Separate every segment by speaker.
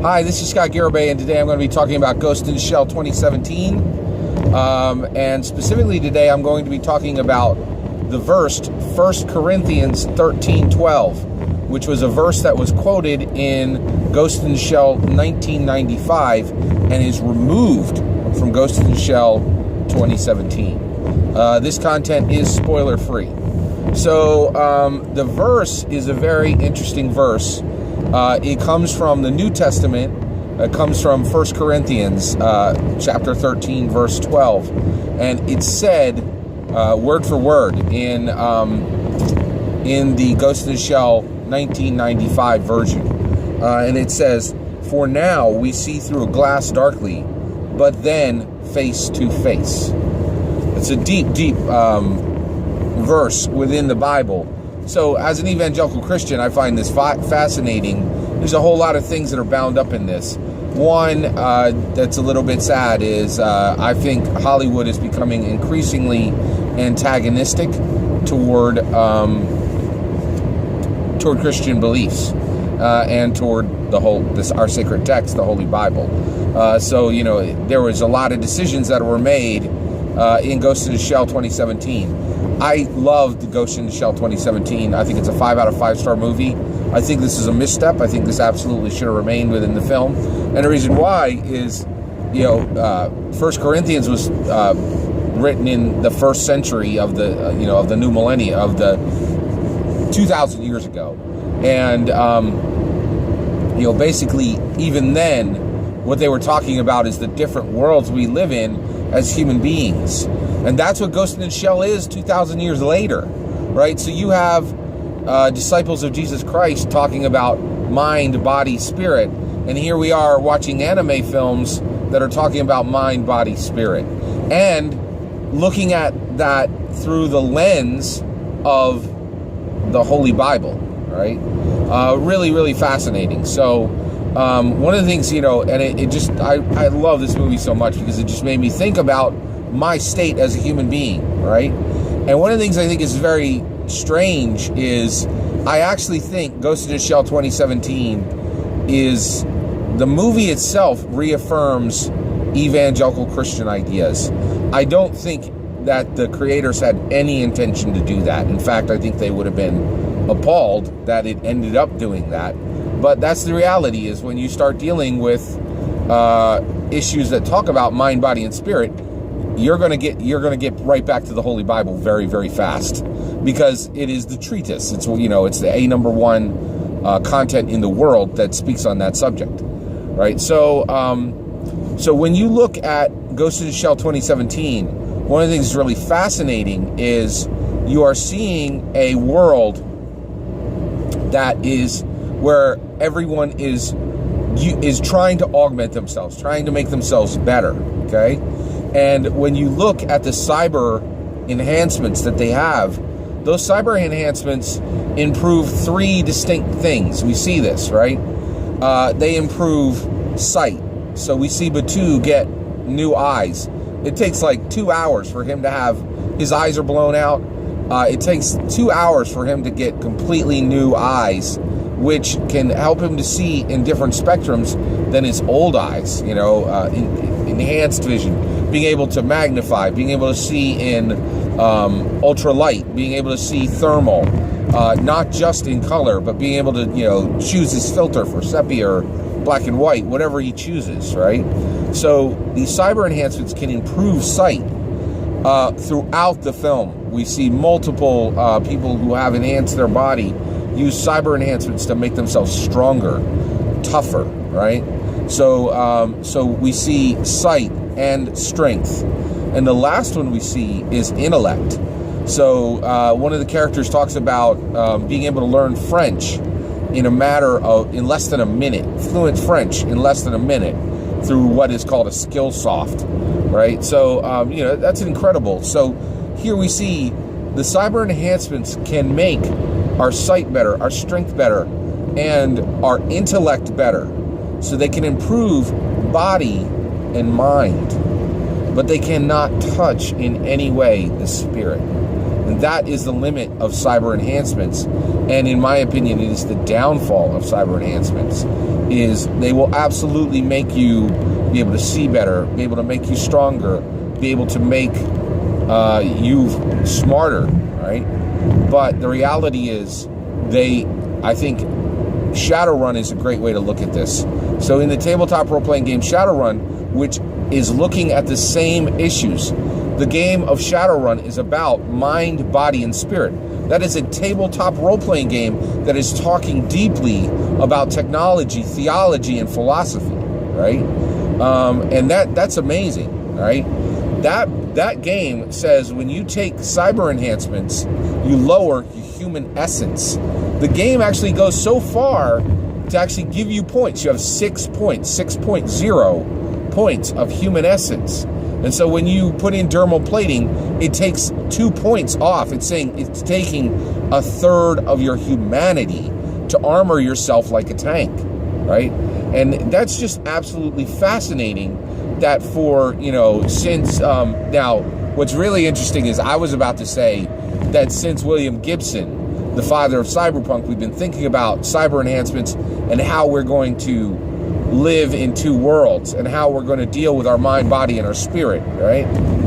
Speaker 1: Hi, this is Scott Garibay, and today I'm going to be talking about Ghost in the Shell 2017. And specifically today, I'm going to be talking about the verse 1 Corinthians 13:12, which was a verse that was quoted in Ghost in the Shell 1995 and is removed from Ghost in the Shell 2017. This content is spoiler-free. So the verse is a very interesting verse. It comes from the New Testament. It comes from 1 Corinthians chapter 13, verse 12. And it's said word for word in the Ghost in the Shell 1995 version. And it says, "For now we see through a glass darkly, but then face to face." It's a deep, deep verse within the Bible. So as an evangelical Christian, I find this fascinating. There's a whole lot of things that are bound up in this. One that's a little bit sad is I think Hollywood is becoming increasingly antagonistic toward Christian beliefs and toward our sacred text, the Holy Bible. So, you know, there was a lot of decisions that were made in Ghost in the Shell 2017. I loved Ghost in the Shell 2017. I think it's a 5 out of 5 star movie. I think this is a misstep. I think this absolutely should have remained within the film. And the reason why is, you know, 1 Corinthians was written in the first century of the, of the new millennia, of the 2,000 years ago. And, basically, even then, what they were talking about is the different worlds we live in as human beings. And that's what Ghost in the Shell is 2,000 years later, right? So you have disciples of Jesus Christ talking about mind, body, spirit. And here we are watching anime films that are talking about mind, body, spirit. And looking at that through the lens of the Holy Bible, right? Really, really fascinating. So one of the things, and I love this movie so much because it just made me think about my state as a human being, right? And one of the things I think is very strange is I actually think Ghost in the Shell 2017 is the movie itself reaffirms evangelical Christian ideas. I don't think that the creators had any intention to do that. In fact, I think they would have been appalled that it ended up doing that. But that's the reality, is when you start dealing with issues that talk about mind, body, and spirit, you're gonna get right back to the Holy Bible very, very fast, because it is the treatise. It's it's the #1 content in the world that speaks on that subject, right? So so when you look at Ghost in the Shell 2017, one of the things that's really fascinating is you are seeing a world that is where everyone is trying to augment themselves, trying to make themselves better, okay? And when you look at the cyber enhancements that they have, those cyber enhancements improve 3 distinct things. We see this, right? They improve sight. So we see Batu get new eyes. It takes like 2 hours for him to have, his eyes are blown out. It takes 2 hours for him to get completely new eyes, which can help him to see in different spectrums than his old eyes, enhanced vision, being able to magnify, being able to see in ultralight, being able to see thermal, not just in color, but being able to, choose his filter for sepia or black and white, whatever he chooses, right? So these cyber enhancements can improve sight throughout the film. We see multiple people who have enhanced their body use cyber enhancements to make themselves stronger, tougher, right? So we see sight and strength. And the last one we see is intellect. So one of the characters talks about being able to learn French in less than a minute, fluent French in less than a minute, through what is called a skill soft, right? So, that's incredible. So here we see the cyber enhancements can make our sight better, our strength better, and our intellect better. So they can improve body and mind, but they cannot touch in any way the spirit. And that is the limit of cyber enhancements, and in my opinion, it is the downfall of cyber enhancements, is they will absolutely make you be able to see better, be able to make you stronger, be able to make you smarter, right? But the reality is, I think Shadowrun is a great way to look at this. So in the tabletop role-playing game Shadowrun, which is looking at the same issues, the game of Shadowrun is about mind, body, and spirit. That is a tabletop role-playing game that is talking deeply about technology, theology, and philosophy, right? And that's amazing, right? That game says when you take cyber enhancements, you lower your human essence. The game actually goes so far to actually give you points. You have 6 points, 6.0 points of human essence. And so when you put in dermal plating, it takes 2 points off. It's saying it's taking a third of your humanity to armor yourself like a tank, right? And that's just absolutely fascinating that for, since, now, what's really interesting is I was about to say that since William Gibson, the father of cyberpunk, we've been thinking about cyber enhancements and how we're going to live in two worlds and how we're going to deal with our mind, body, and our spirit, right?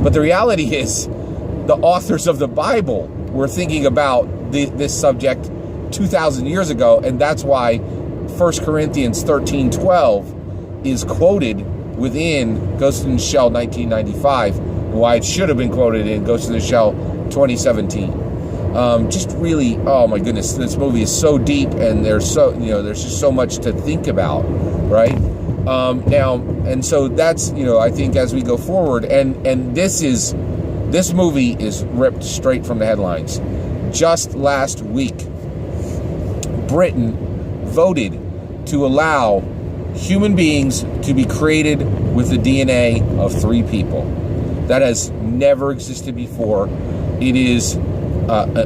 Speaker 1: But the reality is the authors of the Bible were thinking about this subject 2,000 years ago, and that's why 1 Corinthians 13:12 is quoted within Ghost in the Shell 1995, and why it should have been quoted in Ghost in the Shell 2017. Just really, oh my goodness, this movie is so deep, and there's just so much to think about, right? Now, and so that's, I think as we go forward, and this movie is ripped straight from the headlines. Just last week, Britain voted to allow human beings to be created with the DNA of 3 people. That has never existed before. It is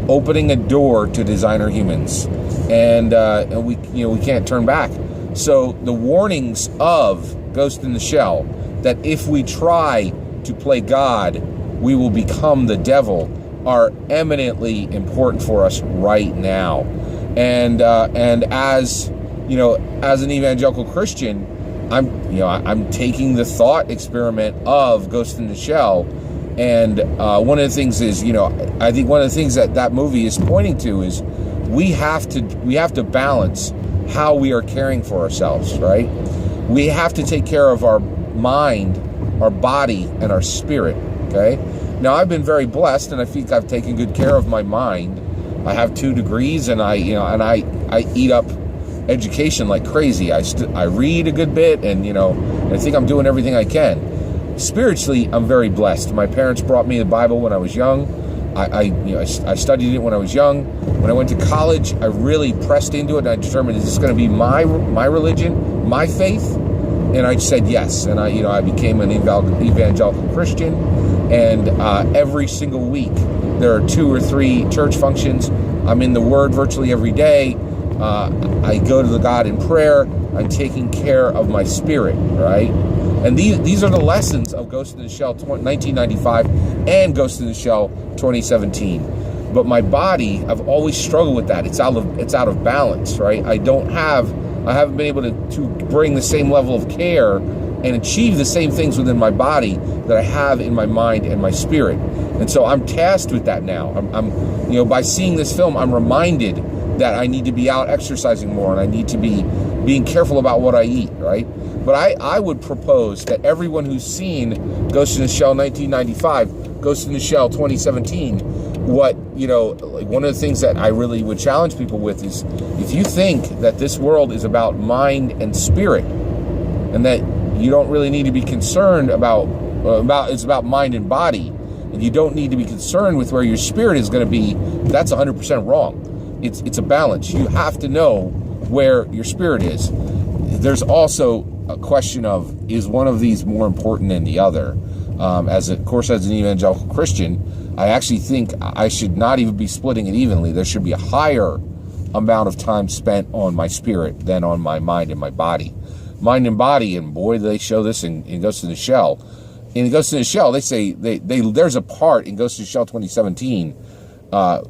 Speaker 1: opening a door to designer humans, and we can't turn back. So the warnings of Ghost in the Shell that if we try to play God, we will become the devil are eminently important for us right now. And as as an evangelical Christian, I'm taking the thought experiment of Ghost in the Shell. And one of the things is, I think one of the things that movie is pointing to is we have to balance how we are caring for ourselves, right? We have to take care of our mind, our body, and our spirit, okay? Now, I've been very blessed, and I think I've taken good care of my mind. I have 2 degrees, and I eat up education like crazy. I read a good bit, and I think I'm doing everything I can. Spiritually, I'm very blessed. My parents brought me the Bible when I was young. I studied it when I was young. When I went to college, I really pressed into it, and I determined, is this going to be my religion, my faith? And I said yes. And I became an evangelical Christian. And every single week, there are 2 or 3 church functions. I'm in the Word virtually every day. I go to the God in prayer. I'm taking care of my spirit, right? And these are the lessons of Ghost in the Shell 1995 and Ghost in the Shell 2017. But my body, I've always struggled with that. It's out of balance, right? I haven't been able to bring the same level of care and achieve the same things within my body that I have in my mind and my spirit. And so I'm tasked with that now. I'm by seeing this film, I'm reminded that I need to be out exercising more, and I need to be being careful about what I eat, right? But I would propose that everyone who's seen Ghost in the Shell 1995, Ghost in the Shell 2017, one of the things that I really would challenge people with is, if you think that this world is about mind and spirit, and that you don't really need to be concerned about it's about mind and body, and you don't need to be concerned with where your spirit is going to be, that's 100% wrong. It's a balance. You have to know where your spirit is. There's also a question of, is one of these more important than the other? As an evangelical Christian, I actually think I should not even be splitting it evenly. There should be a higher amount of time spent on my spirit than on my mind and my body. Mind and body, and boy, do they show this in Ghost in the Shell. In Ghost in the Shell, they say there's a part in Ghost in the Shell 2017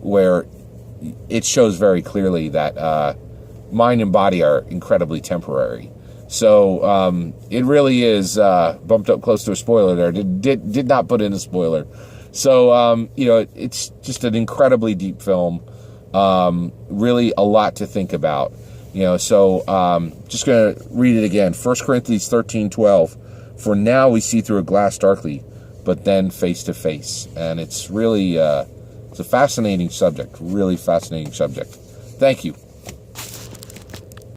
Speaker 1: where it shows very clearly that mind and body are incredibly temporary. So it really is bumped up close to a spoiler there. Did not put in a spoiler. So, it's just an incredibly deep film. Really a lot to think about. So just going to read it again. 1 Corinthians 13:12. For now we see through a glass darkly, but then face to face. And it's really, it's a fascinating subject. Really fascinating subject. Thank you.